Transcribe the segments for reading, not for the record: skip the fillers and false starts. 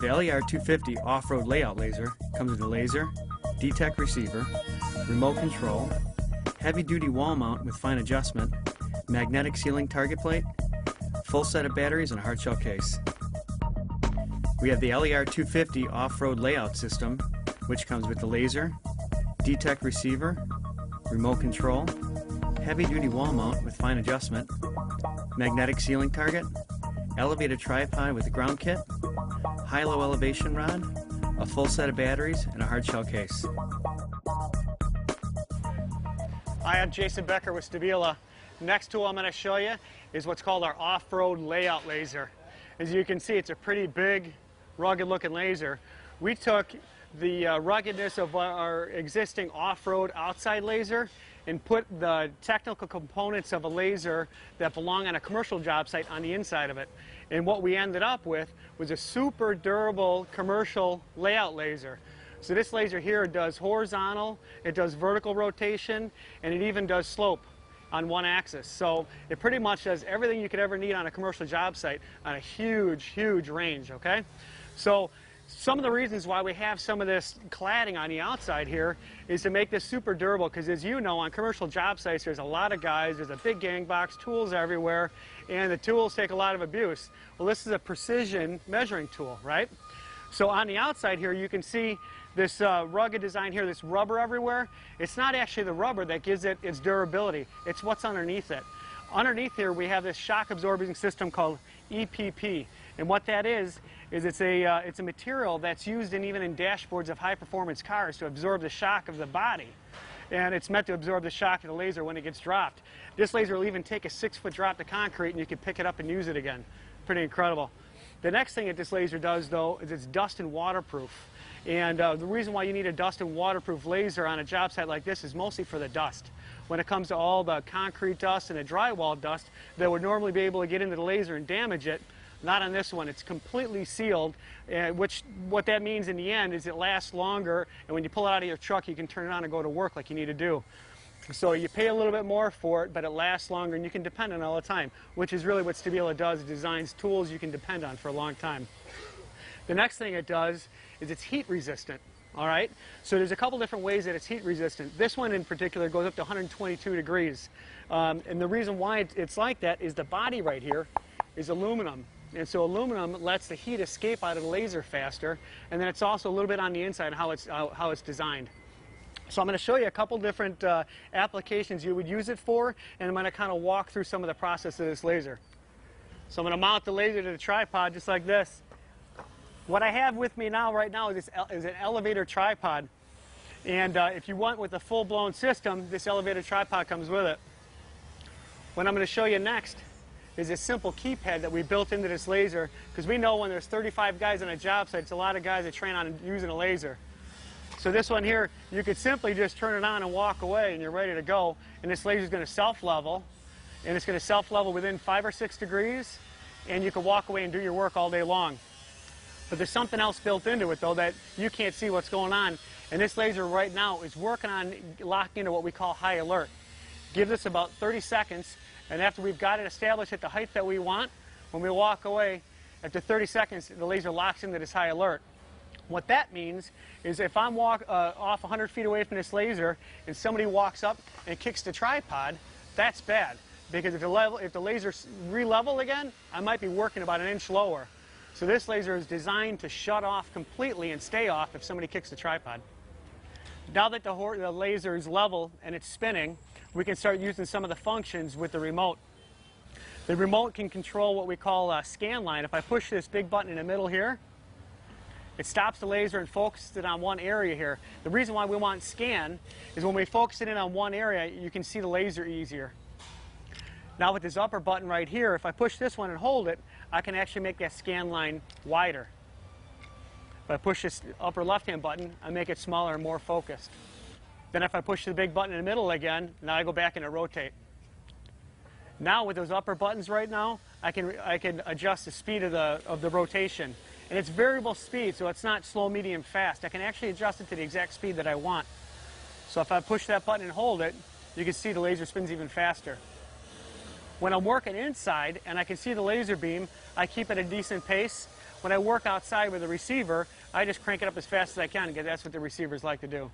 The LAR 250 off-road layout laser comes with a laser, detect receiver, remote control, heavy-duty wall mount with fine adjustment, magnetic sealing target plate, full set of batteries, and a hard shell case. We have the LAR 250 off-road layout system, which comes with the laser, detect receiver, remote control, heavy-duty wall mount with fine adjustment, magnetic sealing target, elevated tripod with a ground kit, high-low elevation rod, a full set of batteries, and a hard shell case. Hi, I'm Jason Becker with Stabila. Next tool I'm going to show you is what's called our off-road layout laser. As you can see, it's a pretty big, rugged-looking laser. We took the ruggedness of our existing off-road outside laser and put the technical components of a laser that belong on a commercial job site on the inside of it. And what we ended up with was a super durable commercial layout laser. So this laser here does horizontal, it does vertical rotation, and it even does slope on one axis. So it pretty much does everything you could ever need on a commercial job site on a huge, huge range, okay? So some of the reasons why we have some of this cladding on the outside here is to make this super durable, because as you know, on commercial job sites there's a lot of guys, there's a big gang box, tools everywhere, and the tools take a lot of abuse. Well, this is a precision measuring tool, right? So on the outside here you can see this rugged design here, this rubber everywhere. It's not actually the rubber that gives it its durability, it's what's underneath it. Underneath here we have this shock absorbing system called EPP, and what that is it's a material that's used even in dashboards of high performance cars to absorb the shock of the body, and it's meant to absorb the shock of the laser when it gets dropped. This laser will even take a 6-foot drop to concrete and you can pick it up and use it again. Pretty incredible. The next thing that this laser does though is it's dust and waterproof. And the reason why you need a dust and waterproof laser on a job site like this is mostly for the dust. When it comes to all the concrete dust and the drywall dust that would normally be able to get into the laser and damage it, not on this one. It's completely sealed, what that means in the end is it lasts longer, and when you pull it out of your truck you can turn it on and go to work like you need to do. So you pay a little bit more for it, but it lasts longer and you can depend on it all the time, which is really what Stabila does. It designs tools you can depend on for a long time. The next thing it does is it's heat resistant. All right, so there's a couple different ways that it's heat resistant. This one in particular goes up to 122 degrees. And the reason why it's like that is the body right here is aluminum. And so aluminum lets the heat escape out of the laser faster, and then it's also a little bit on the inside how it's designed. So I'm going to show you a couple different applications you would use it for, and I'm going to kind of walk through some of the process of this laser. So I'm going to mount the laser to the tripod just like this. What I have with me now, right now, is an elevator tripod. And if you want with a full-blown system, this elevator tripod comes with it. What I'm going to show you next is a simple keypad that we built into this laser, because we know when there's 35 guys on a job site, it's a lot of guys that train on using a laser. So this one here, you could simply just turn it on and walk away and you're ready to go. And this laser is going to self-level, and it's going to self-level within 5 or 6 degrees, and you can walk away and do your work all day long. But there's something else built into it though that you can't see what's going on, and this laser right now is working on locking into what we call high alert. Gives us about 30 seconds, and after we've got it established at the height that we want, when we walk away, after 30 seconds the laser locks into this high alert. What that means is if I'm off 100 feet away from this laser and somebody walks up and kicks the tripod, that's bad, because if the laser's re-level again, I might be working about 1 inch lower. So this laser is designed to shut off completely and stay off if somebody kicks the tripod. Now that the laser is level and it's spinning, we can start using some of the functions with the remote. The remote can control what we call a scan line. If I push this big button in the middle here, it stops the laser and focuses it on one area here. The reason why we want scan is when we focus it in on one area, you can see the laser easier. Now with this upper button right here, if I push this one and hold it, I can actually make that scan line wider. If I push this upper left-hand button, I make it smaller and more focused. Then if I push the big button in the middle again, now I go back and rotate. Now with those upper buttons right now, I can adjust the speed of the rotation. And it's variable speed, so it's not slow, medium, fast. I can actually adjust it to the exact speed that I want. So if I push that button and hold it, you can see the laser spins even faster. When I'm working inside and I can see the laser beam, I keep at a decent pace. when I work outside with a receiver, I just crank it up as fast as I can because that's what the receivers like to do.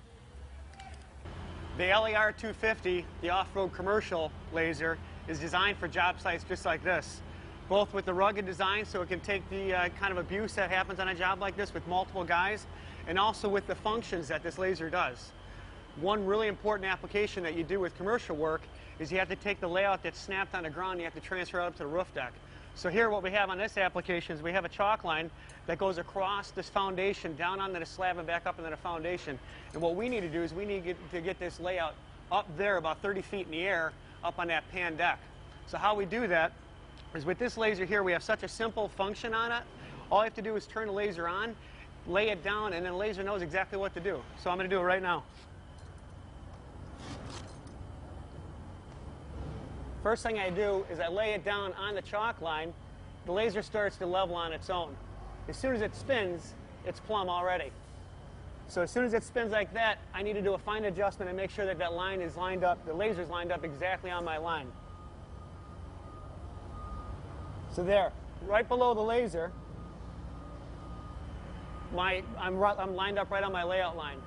The LAR 250, the off-road commercial laser, is designed for job sites just like this, both with the rugged design so it can take the kind of abuse that happens on a job like this with multiple guys, and also with the functions that this laser does. One really important application that you do with commercial work is you have to take the layout that's snapped on the ground and you have to transfer it up to the roof deck. So here what we have on this application is we have a chalk line that goes across this foundation down onto the slab and back up into the foundation. And what we need to do is we need to get this layout up there about 30 feet in the air up on that pan deck. So how we do that is with this laser here we have such a simple function on it. All you have to do is turn the laser on, lay it down, and then the laser knows exactly what to do. So I'm going to do it right now. First thing I do is I lay it down on the chalk line. The laser starts to level on its own. As soon as it spins, it's plumb already. So as soon as it spins like that, I need to do a fine adjustment and make sure that that line is lined up, the laser's lined up exactly on my line. So there, right below the laser, I'm lined up right on my layout line.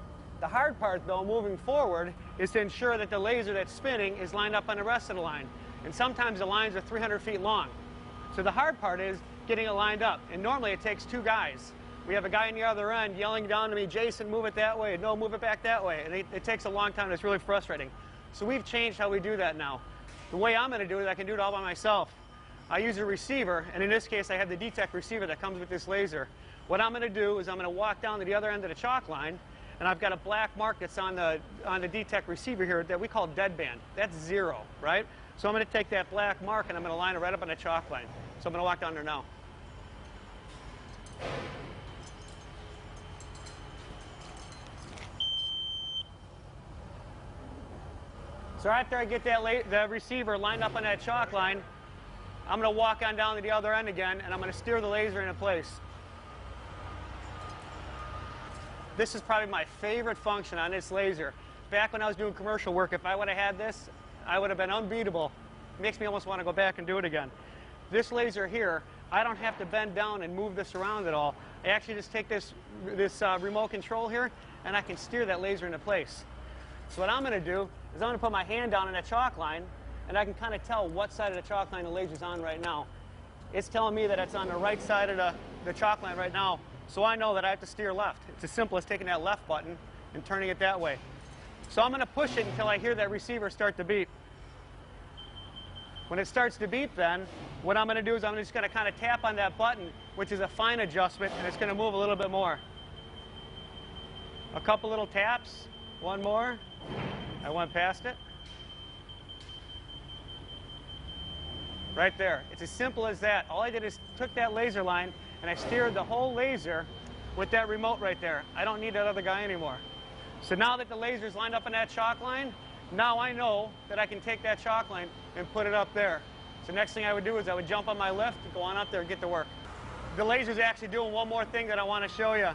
The hard part, though, moving forward, is to ensure that the laser that's spinning is lined up on the rest of the line. And sometimes the lines are 300 feet long. So the hard part is getting it lined up. And normally it takes two guys. We have a guy on the other end yelling down to me, Jason, move it that way. No, move it back that way. And it takes a long time. It's really frustrating. So we've changed how we do that now. The way I'm going to do it, I can do it all by myself. I use a receiver, and in this case I have the DTEC receiver that comes with this laser. What I'm going to do is I'm going to walk down to the other end of the chalk line, and I've got a black mark that's on the DTEC receiver here that we call deadband. That's 0, right? So I'm going to take that black mark and I'm going to line it right up on the chalk line. So I'm going to walk down there now. So after I get the receiver lined up on that chalk line, I'm going to walk on down to the other end again, and I'm going to steer the laser into place. This is probably my favorite function on this laser. Back when I was doing commercial work, if I would have had this, I would have been unbeatable. It makes me almost want to go back and do it again. This laser here, I don't have to bend down and move this around at all. I actually just take this remote control here, and I can steer that laser into place. So what I'm going to do is I'm going to put my hand down on that chalk line, and I can kind of tell what side of the chalk line the laser's on right now. It's telling me that it's on the right side of the chalk line right now, so I know that I have to steer left. It's as simple as taking that left button and turning it that way. So I'm going to push it until I hear that receiver start to beep. When it starts to beep then, what I'm going to do is I'm just going to kind of tap on that button, which is a fine adjustment, and it's going to move a little bit more. A couple little taps, one more. I went past it. Right there. It's as simple as that. All I did is took that laser line and I steered the whole laser with that remote right there. I don't need that other guy anymore. So now that the laser's lined up on that chalk line, now I know that I can take that chalk line and put it up there. So next thing I would do is I would jump on my lift, go on up there and get to work. The laser's actually doing one more thing that I want to show you.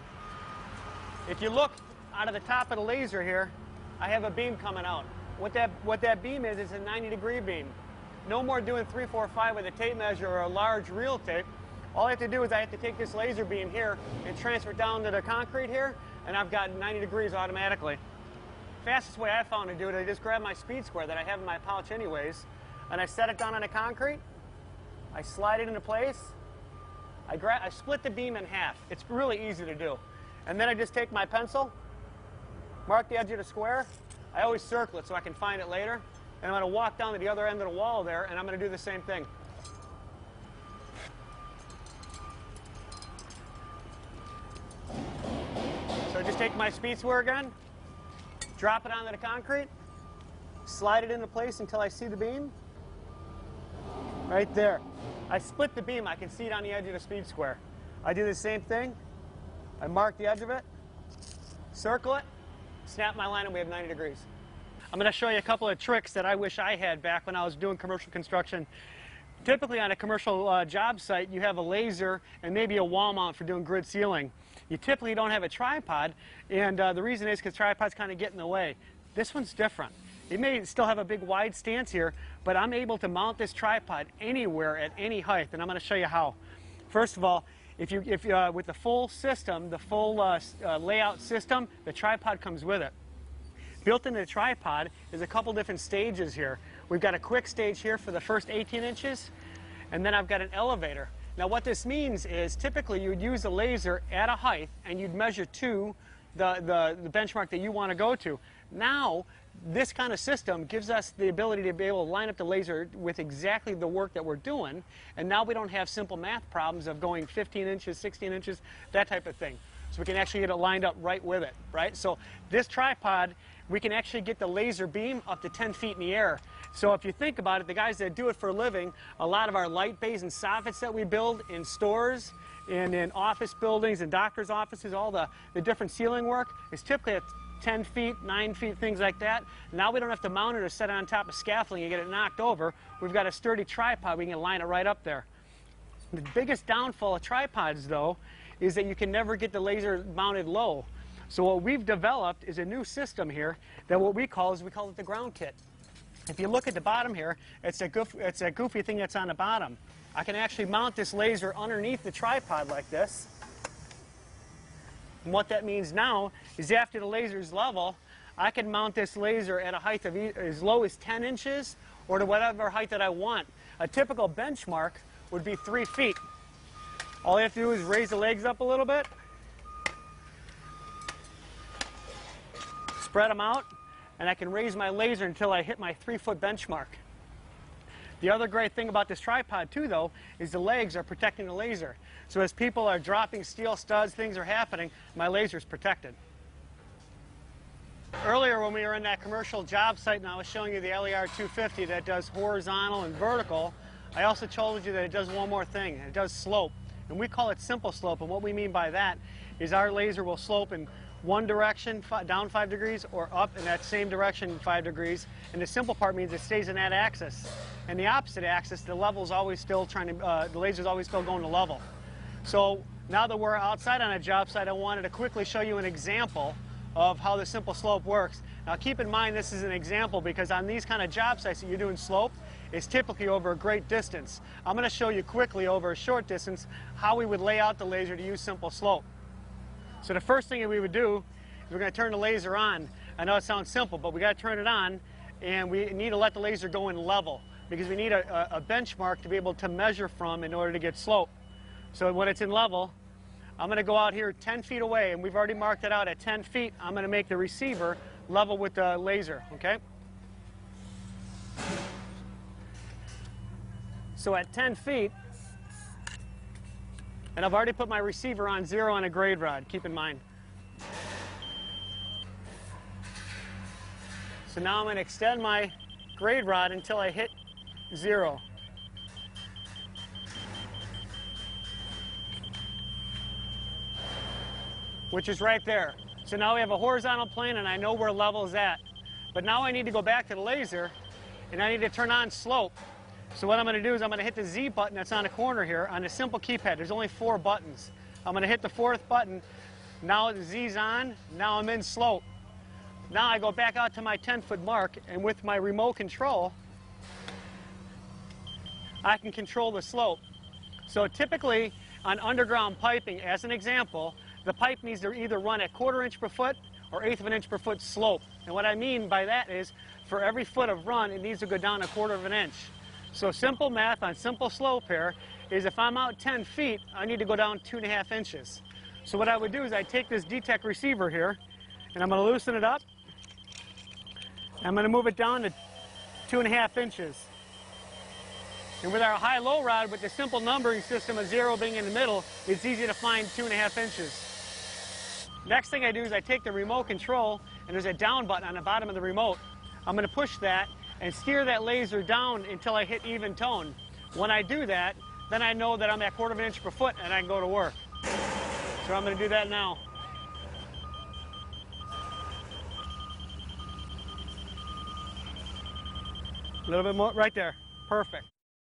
If you look out of the top of the laser here, I have a beam coming out. What that beam is a 90-degree beam. No more doing 3, 4, 5 with a tape measure or a large reel tape. All I have to do is I have to take this laser beam here and transfer it down to the concrete here, and I've got 90 degrees automatically. Fastest way I found to do it, I just grab my speed square that I have in my pouch anyways, and I set it down on the concrete. I slide it into place. I split the beam in half. It's really easy to do. And then I just take my pencil, mark the edge of the square. I always circle it so I can find it later. And I'm going to walk down to the other end of the wall there, and I'm going to do the same thing. So just take my speed square again, drop it onto the concrete, slide it into place until I see the beam. Right there. I split the beam. I can see it on the edge of the speed square. I do the same thing. I mark the edge of it, circle it, snap my line, and we have 90 degrees. I'm going to show you a couple of tricks that I wish I had back when I was doing commercial construction. Typically on a commercial job site, you have a laser and maybe a wall mount for doing grid sealing. You typically don't have a tripod, and the reason is because tripods kind of get in the way. This one's different. It may still have a big wide stance here, but I'm able to mount this tripod anywhere at any height, and I'm going to show you how. First of all, With the full system, the full layout system, the tripod comes with it. Built into the tripod is a couple different stages here. We've got a quick stage here for the first 18 inches, and then I've got an elevator. Now what this means is typically you would use a laser at a height and you'd measure to the benchmark that you want to go to. Now this kind of system gives us the ability to be able to line up the laser with exactly the work that we're doing, and now we don't have simple math problems of going 15 inches, 16 inches, that type of thing. So we can actually get it lined up right with it, right? So this tripod, we can actually get the laser beam up to 10 feet in the air. So if you think about it, the guys that do it for a living, a lot of our light bays and soffits that we build in stores and in office buildings and doctors' offices, all the different ceiling work is typically at 10 feet, 9 feet, things like that. Now we don't have to mount it or set it on top of scaffolding and get it knocked over. We've got a sturdy tripod, we can line it right up there. The biggest downfall of tripods, though, is that you can never get the laser mounted low. So what we've developed is a new system here that we call it the ground kit. If you look at the bottom here, it's a goofy thing that's on the bottom. I can actually mount this laser underneath the tripod like this. And what that means now is after the laser's level, I can mount this laser at a height of as low as 10 inches or to whatever height that I want. A typical benchmark would be 3 feet. All you have to do is raise the legs up a little bit, spread them out, and I can raise my laser until I hit my 3-foot benchmark. The other great thing about this tripod too, though, is the legs are protecting the laser. So as people are dropping steel studs, things are happening, my laser is protected. Earlier when we were in that commercial job site and I was showing you the LAR 250 that does horizontal and vertical, I also told you that it does one more thing. It does slope. And we call it simple slope, and what we mean by that is our laser will slope in one direction, down 5 degrees, or up in that same direction 5 degrees. And the simple part means it stays in that axis. And the opposite axis, the level's always still the laser's always still going to level. So now that we're outside on a job site, I wanted to quickly show you an example of how the simple slope works. Now keep in mind this is an example because on these kind of job sites that you're doing slope, it's typically over a great distance. I'm going to show you quickly over a short distance how we would lay out the laser to use simple slope. So the first thing that we would do is we're going to turn the laser on. I know it sounds simple, but we got to turn it on, and we need to let the laser go in level because we need a benchmark to be able to measure from in order to get slope. So when it's in level, I'm going to go out here 10 feet away, and we've already marked it out at 10 feet. I'm going to make the receiver level with the laser, okay? So at 10 feet, and I've already put my receiver on 0 on a grade rod, keep in mind. So now I'm going to extend my grade rod until I hit 0. Which is right there. So now we have a horizontal plane and I know where level is at. But now I need to go back to the laser and I need to turn on slope. So what I'm going to do is I'm going to hit the Z button that's on the corner here on a simple keypad. There's only 4 buttons. I'm going to hit the 4th button. Now the Z's on. Now I'm in slope. Now I go back out to my 10-foot mark, and with my remote control, I can control the slope. So typically on underground piping, as an example, the pipe needs to either run at 1/4 inch per foot or 1/8 of an inch per foot slope. And what I mean by that is for every foot of run, it needs to go down 1/4 of an inch. So simple math on simple slope here is if I'm out 10 feet, I need to go down 2.5 inches. So what I would do is I'd take this DTEC receiver here, and I'm going to loosen it up. I'm going to move it down to 2.5 inches. And with our high-low rod, with the simple numbering system of 0 being in the middle, it's easy to find 2.5 inches. Next thing I do is I take the remote control, and there's a down button on the bottom of the remote. I'm going to push that and steer that laser down until I hit even tone. When I do that, then I know that I'm at 1/4 of an inch per foot and I can go to work. So I'm going to do that now. A little bit more, right there. Perfect.